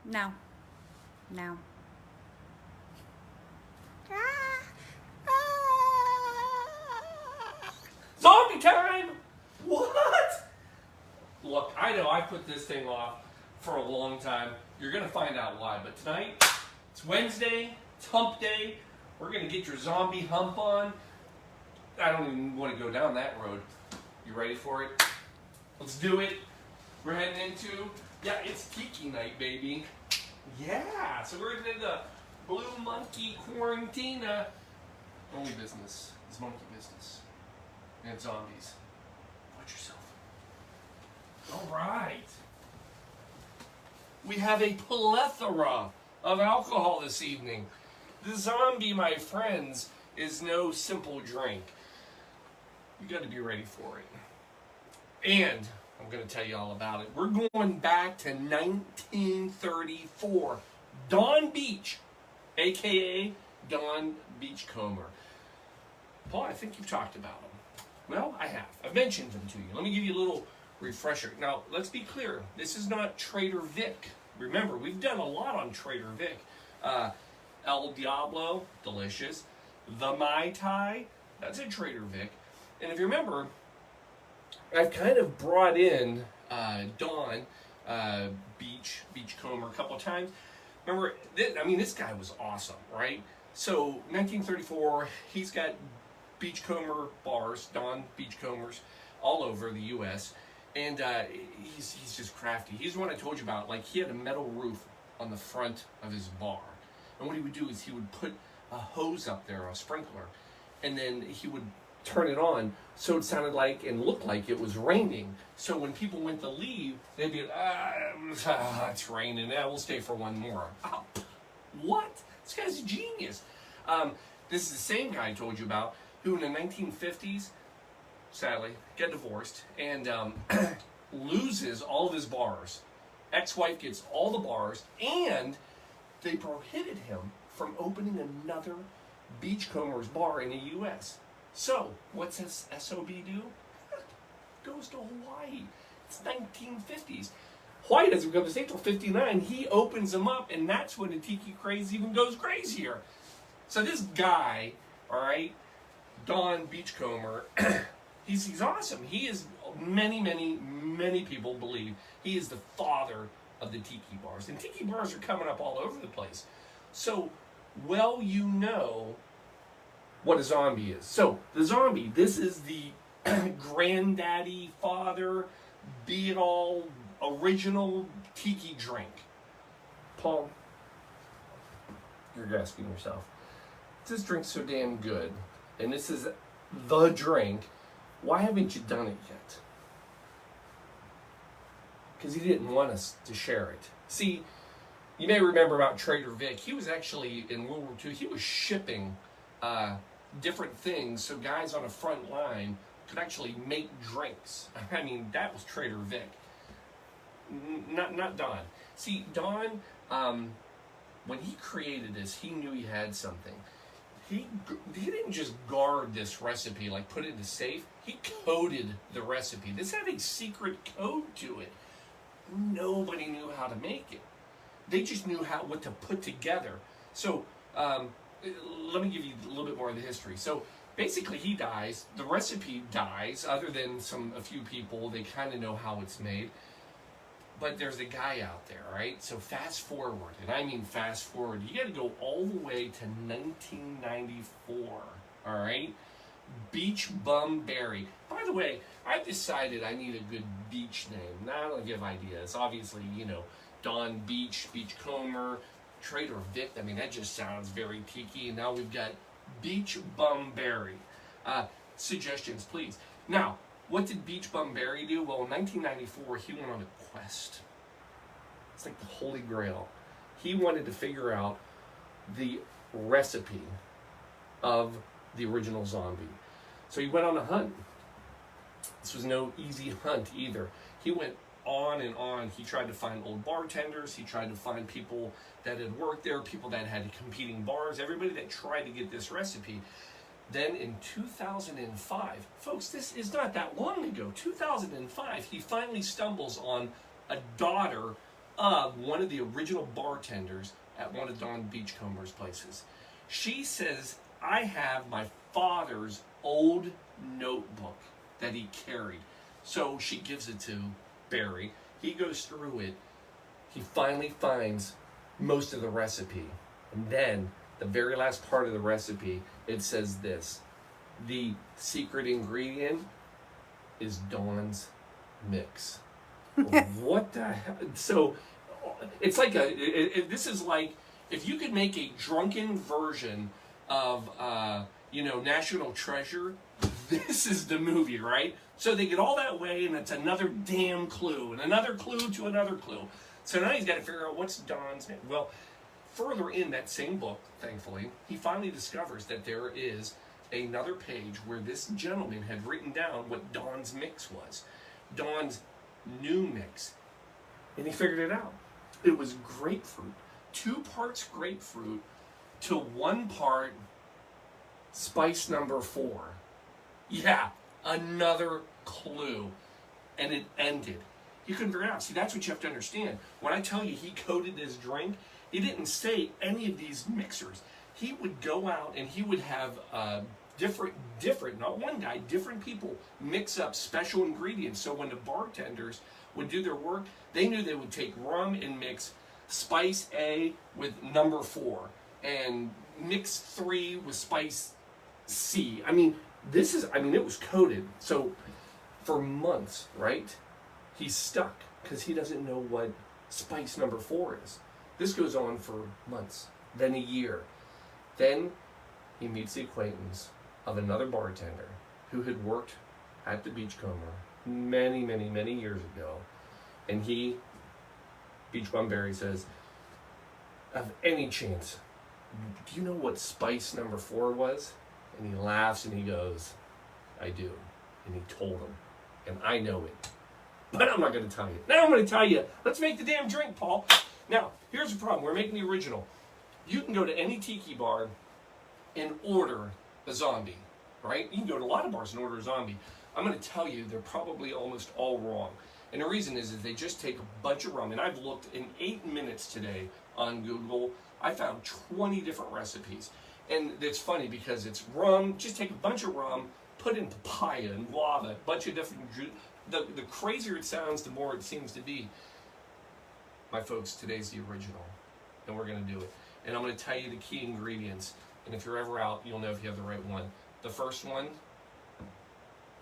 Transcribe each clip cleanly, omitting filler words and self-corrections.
No. No. Zombie time! What? Look, I know I put this thing off for a long time. You're going to find out why. But tonight, it's Wednesday, it's hump day. We're going to get your zombie hump on. I don't even want to go down that road. You ready for it? Let's do it. We're heading into, it's Tiki night, baby. Yeah, so we're into the Blue Monkey Quarantina. Only business is monkey business. And zombies. Watch yourself. All right. We have a plethora of alcohol this evening. The zombie, my friends, is no simple drink. You got to be ready for it. And I'm going to tell you all about it. We're going back to 1934. Don Beach, a.k.a. Don Beachcomber. Paul, I think you've talked about him. Well, I have. I've mentioned him to you. Let me give you a little refresher. Now, let's be clear. This is not Trader Vic. Remember, we've done a lot on Trader Vic. El Diablo, delicious. The Mai Tai, that's a Trader Vic. And if you remember, I've kind of brought in Don Beachcomber a couple of times. Remember, this guy was awesome, right? So, 1934, he's got Beachcomber bars, Don Beachcombers, all over the U.S. And he's just crafty. He's the one I told you about. Like, he had a metal roof on the front of his bar. And what he would do is he would put a hose up there, a sprinkler, and then he would turn it on so it sounded like and looked like it was raining. So when people went to leave, they'd be, it's raining. We'll stay for one more. Oh, what? This guy's a genius. This is the same guy I told you about who in the 1950s, sadly, got divorced and loses all of his bars. Ex-wife gets all the bars, and they prohibited him from opening another Beachcomber's bar in the U.S. So, what's his SOB do? Goes to Hawaii. It's 1950s. Hawaii doesn't become a state till 59. He opens them up, and that's when the tiki craze even goes crazier. So this guy, all right, Don Beachcomber, he's awesome. He is, many people believe he is the father of the tiki bars. And tiki bars are coming up all over the place. So, well, you know what a zombie is. So, the zombie, this is the granddaddy, father, be-it-all, original tiki drink. Paul, you're asking yourself, this drink's so damn good, and this is the drink, why haven't you done it yet? Because he didn't want us to share it. See, you may remember about Trader Vic. He was actually, in World War II, he was shipping different things so guys on the front line could actually make drinks. I mean, that was Trader Vic. Not Don. See, Don, when he created this, he knew he had something. He didn't just guard this recipe, like put it in the safe. He coded the recipe. This had a secret code to it. Nobody knew how to make it. They just knew what to put together. So, let me give you a little bit more of the history. So, basically, he dies. The recipe dies. Other than a few people, they kind of know how it's made. But there's a guy out there, right? So fast forward, and I mean fast forward. You got to go all the way to 1994, all right? Beach Bum Berry. By the way, I've decided I need a good beach name. Now, I don't give ideas. Obviously, Don Beach, Beachcomber, Trader Vic. I mean, that just sounds very tiki. And now we've got Beach Bum Berry. Suggestions, please. Now, what did Beach Bum Berry do? Well, in 1994, he went on a quest. It's like the Holy Grail. He wanted to figure out the recipe of the original zombie. So he went on a hunt. This was no easy hunt either. He went on and on. He tried to find old bartenders. He tried to find people that had worked there, people that had competing bars, everybody that tried to get this recipe. Then in 2005, folks, this is not that long ago, 2005, he finally stumbles on a daughter of one of the original bartenders at one of Don Beachcomber's places. She says, I have my father's old notebook that he carried. So she gives it to Barry. He goes through it. He finally finds most of the recipe. And then, the very last part of the recipe, it says this. The secret ingredient is Dawn's mix. What the hell? So, it's like this is like, if you could make a drunken version of, National Treasure, this is the movie, right? So they get all that way, and it's another damn clue, and another clue to another clue. So now he's got to figure out what's Don's name. Well, further in that same book, thankfully, he finally discovers that there is another page where this gentleman had written down what Don's mix was. Don's new mix. And he figured it out. It was grapefruit. 2 parts grapefruit to 1 part spice number 4. Yeah, another clue. And it ended. He couldn't figure it out. See, that's what you have to understand. When I tell you he coded his drink, he didn't say any of these mixers. He would go out and he would have different, not one guy, different people mix up special ingredients. So when the bartenders would do their work, they knew they would take rum and mix spice A with number 4 and mix 3 with spice C. It was coded. So for months, right? He's stuck because he doesn't know what spice number 4 is. This goes on for months, then a year. Then he meets the acquaintance of another bartender who had worked at the Beachcomber many, many, many years ago. And Beach Bum Barry says, of any chance, do you know what spice number 4 was? And he laughs and he goes, I do. And he told him. And I know it. But I'm not going to tell you. Now I'm going to tell you. Let's make the damn drink, Paul. Now, here's the problem. We're making the original. You can go to any tiki bar and order a zombie, right? You can go to a lot of bars and order a zombie. I'm going to tell you they're probably almost all wrong. And the reason is they just take a bunch of rum. And I've looked in 8 minutes today on Google. I found 20 different recipes. And it's funny because it's rum. Just take a bunch of rum, put in papaya and guava, a bunch of different juice. The crazier it sounds, the more it seems to be. My folks, today's the original. And we're going to do it. And I'm going to tell you the key ingredients. And if you're ever out, you'll know if you have the right one. The first one,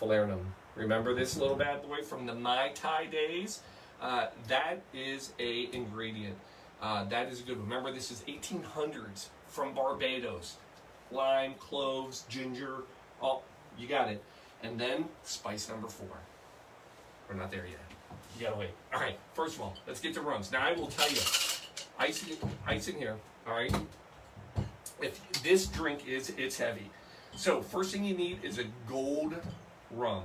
falernum. Remember this little bad boy from the Mai Tai days? That is a ingredient. That is a good one. Remember, this is 1800s from Barbados. Lime, cloves, ginger. Oh, you got it. And then spice number 4. We're not there yet. You gotta wait. All right, first of all, let's get to rums. Now, I will tell you, ice in here, all right? If this drink it's heavy. So, first thing you need is a gold rum,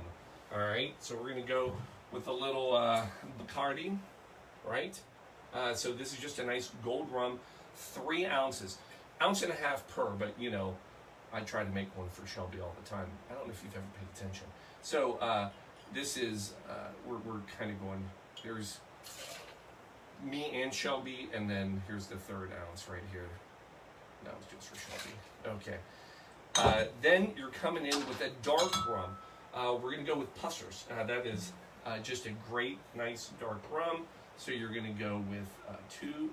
all right? So, we're gonna go with a little Bacardi, right? So, this is just a nice gold rum, 3 ounces. 1.5 ounces per, but, I try to make one for Shelby all the time. I don't know if you've ever paid attention. So, this is, we're kind of going, there's me and Shelby, and then here's the 3rd ounce right here. That was just for Shelby. Okay. Then you're coming in with a dark rum. We're going to go with Pussers. That is just a great, nice dark rum. So you're going to go with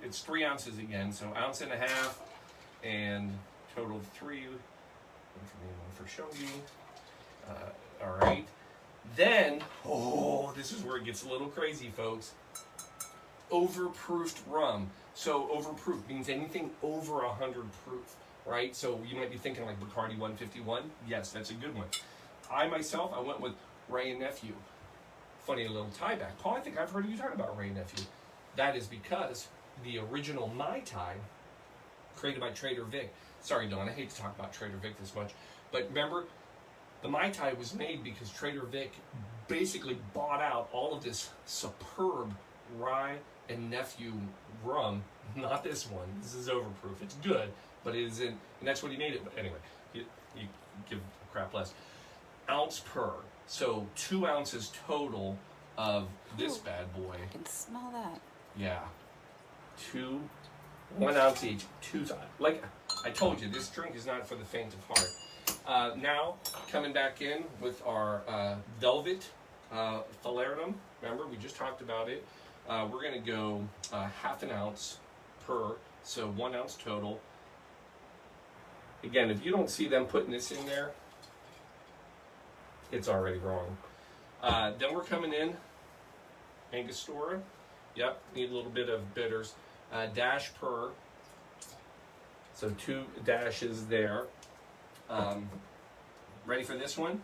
it's 3 ounces again. So 1.5 ounces and total of 3. One for me, one for Shelby. All right. Then, this is where it gets a little crazy, folks. Overproofed rum. So overproof means anything over 100 proof, right? So you might be thinking like Bacardi 151. Yes, that's a good one. I went with Ray and Nephew. Funny little tie back. Paul, I think I've heard you talk about Ray and Nephew. That is because the original Mai Tai, created by Trader Vic. Sorry, Don, I hate to talk about Trader Vic this much, but remember, the Mai Tai was made because Trader Vic basically bought out all of this superb Rye and Nephew rum. Not this one. This is overproof. It's good, but it isn't, and that's what he made it. But anyway, you give a crap less. Ounce per. So 2 ounces total of this bad boy. I can smell that. Yeah. 1 ounce each. Like I told you, this drink is not for the faint of heart. Now, coming back in with our Velvet Falernum. Remember, we just talked about it. We're going to go half an ounce per, so 1 ounce total. Again, if you don't see them putting this in there, it's already wrong. Then we're coming in Angostura. Yep, need a little bit of bitters. Dash per, so 2 dashes there. Ready for this one?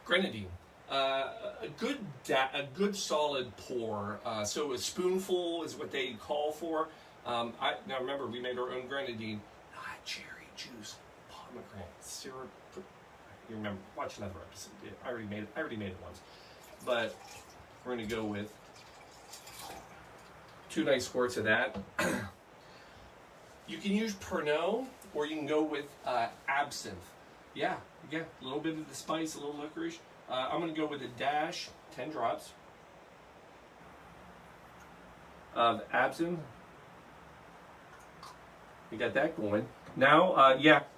Grenadine. A good solid pour. So a spoonful is what they call for. Now remember, we made our own grenadine. Not cherry juice, pomegranate syrup. You remember? Watch another episode. I already made it once. But we're gonna go with 2 nice squirts of that. You can use Pernod, or you can go with absinthe. Yeah, a little bit of the spice, a little licorice. I'm going to go with a dash, 10 drops of absinthe. We got that going. Now,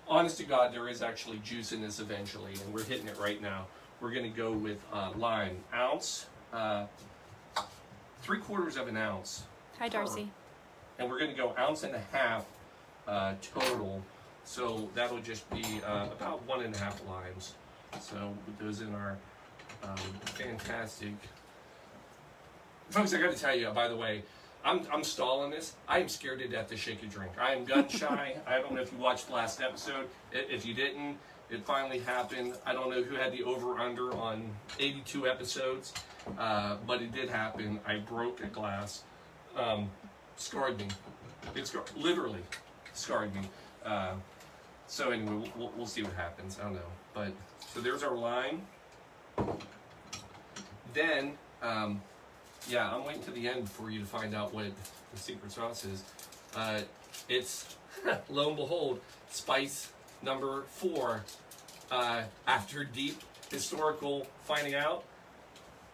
honest to God, there is actually juice in this eventually, and we're hitting it right now. We're going to go with lime. Ounce, 3/4 of an ounce. Hi, Darcy. And we're going to go 1.5 ounces total. So that'll just be about 1.5 limes. So with those in our fantastic. Folks, I got to tell you, by the way, I'm stalling this. I am scared to death to shake a drink. I am gun shy. I don't know if you watched the last episode. If you didn't, it finally happened. I don't know who had the over-under on 82 episodes, but it did happen. I broke a glass. Scarred me. It literally scarred me. So anyway, we'll see what happens. I don't know. But so there's our lime. Then, I'm waiting to the end for you to find out what the secret sauce is. It's lo and behold, spice number 4. After deep historical finding out,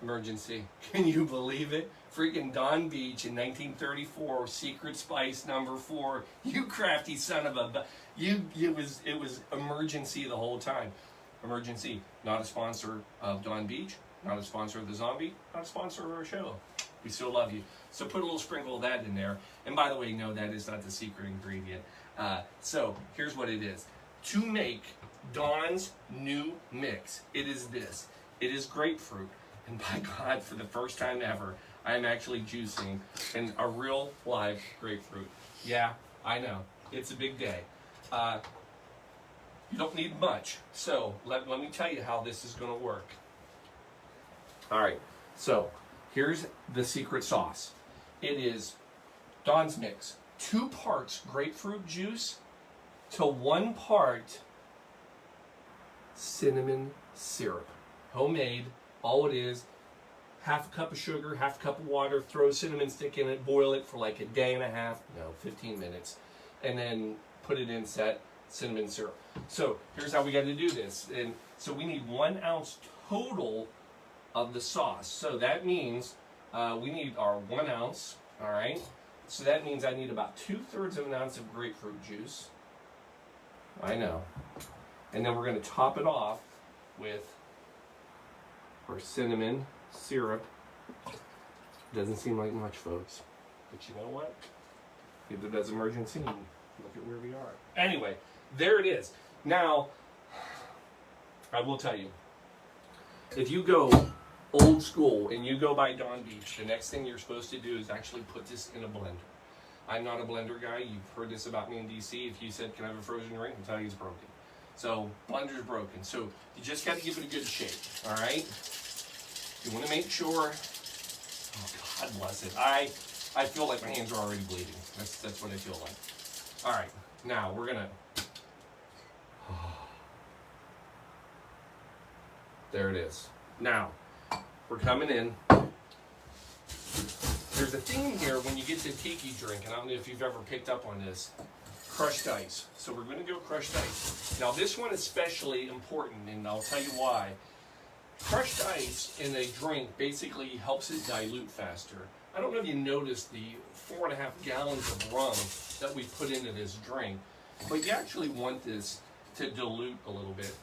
emergency. Can you believe it? Freaking Don Beach in 1934, secret spice number 4. You crafty son of a... It was emergency the whole time. Emergency. Not a sponsor of Don Beach. Not a sponsor of the Zombie. Not a sponsor of our show. We still love you. So put a little sprinkle of that in there. And by the way, no, that is not the secret ingredient. So here's what it is. To make Don's new mix, it is this. It is grapefruit. And by God, for the first time ever, I am actually juicing in a real live grapefruit. Yeah, I know. It's a big day. You don't need much. So let me tell you how this is going to work. All right. So here's the secret sauce. It is Don's mix. 2 parts grapefruit juice to 1 part cinnamon syrup. Homemade. All it is, 1/2 cup of sugar, 1/2 cup of water, throw a cinnamon stick in it, boil it for like a day and a half, 15 minutes, and then put it in set cinnamon syrup. So here's how we got to do this. And so we need 1 ounce total of the sauce. So that means we need our 1 ounce, all right? So that means I need about 2/3 of an ounce of grapefruit juice. I know. And then we're going to top it off with our cinnamon syrup. Doesn't seem like much, folks. But you know what? Neither does emergency. Look at where we are. Anyway, there it is. Now, I will tell you, if you go old school and you go by Don Beach, the next thing you're supposed to do is actually put this in a blender. I'm not a blender guy. You've heard this about me in DC. If you said, can I have a frozen drink? I'll tell you it's broken. So, blender's broken. So, you just got to give it a good shake, all right? You want to make sure, oh, God bless it. I feel like my hands are already bleeding. That's what I feel like. All right, now we're going to, there it is. Now, we're coming in. There's a theme here when you get the tiki drink, and I don't know if you've ever picked up on this, crushed ice. So we're going to go crushed ice. Now this one is especially important, and I'll tell you why. Crushed ice in a drink basically helps it dilute faster. I don't know if you noticed the 4.5 gallons of rum that we put into this drink, but you actually want this to dilute a little bit.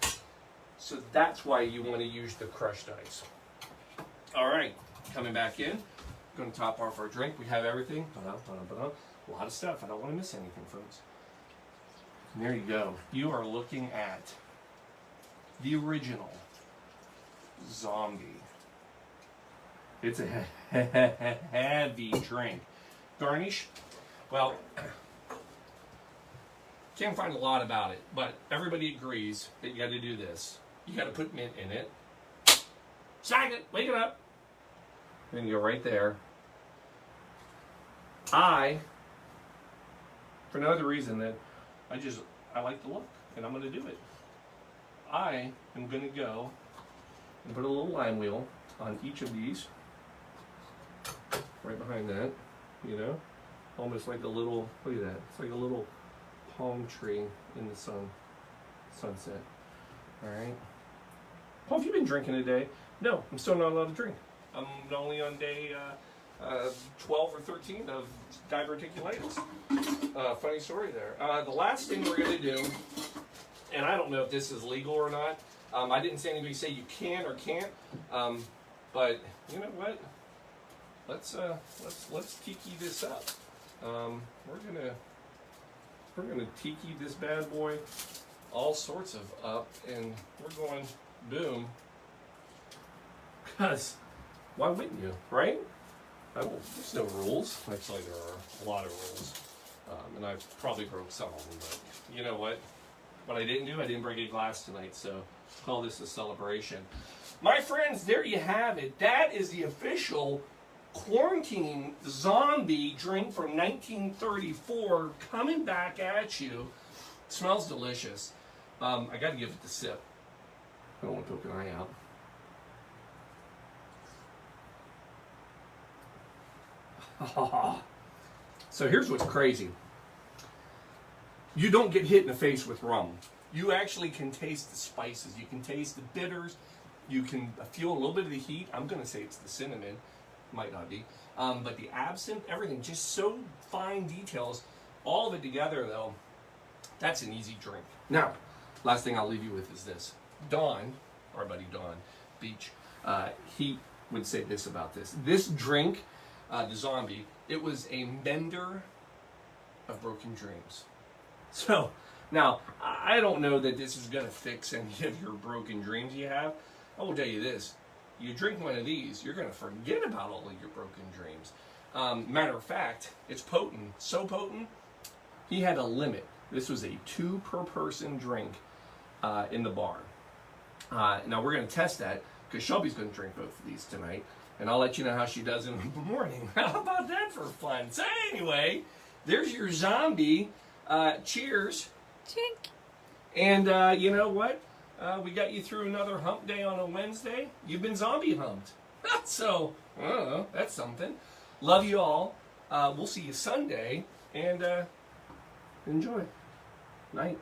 So that's why you want to use the crushed ice. All right, coming back in, going to top off our drink. We have everything. A lot of stuff. I don't want to miss anything, folks. And there you go. You are looking at the original zombie. It's a heavy drink. Garnish, well, can't find a lot about it, but everybody agrees that you got to do this. You got to put mint in it. Snag it, wake it up. Then you go right there. For no other reason than I like the look, and I'm going to do it. I am going to go and put a little lime wheel on each of these. Right behind that, you know, almost like a little, look at that, it's like a little palm tree in the sunset. All right. Paul, have you been drinking today? No, I'm still not allowed to drink. I'm only on day 12 or 13 of diverticulitis. Funny story there. The last thing we're going to do, and I don't know if this is legal or not. I didn't see anybody say you can or can't, but you know what? Let's tiki this up. We're gonna tiki this bad boy all sorts of up, and we're going boom. Cause why wouldn't you, right? There's no rules. Actually, there are a lot of rules, and I probably broke some of them. But you know what? What I didn't do, I didn't break a glass tonight. So call this a celebration, my friends. There you have it. That is the official quarantine zombie drink from 1934 coming back at you. It smells delicious. I got to give it the sip. I don't want to poke an eye out. So here's what's crazy. You don't get hit in the face with rum. You actually can taste the spices. You can taste the bitters. You can feel a little bit of the heat. I'm going to say it's the cinnamon. Might not be. But the absinthe, everything, just so fine details. All of it together, though, that's an easy drink. Now, last thing I'll leave you with is this. Don, our buddy Don Beach, he would say this about this. This drink, the zombie, it was a mender of broken dreams. So, now, I don't know that this is going to fix any of your broken dreams you have. I will tell you this. You drink one of these, you're going to forget about all of your broken dreams. Matter of fact, it's potent. So potent, he had a limit. This was a 2 per person drink in the bar. Now we're going to test that because Shelby's going to drink both of these tonight. And I'll let you know how she does in the morning. How about that for fun? So anyway, there's your zombie. Cheers. Chink. And you know what? We got you through another hump day on a Wednesday. You've been zombie humped. So, I don't know. That's something. Love you all. We'll see you Sunday. And enjoy. Night.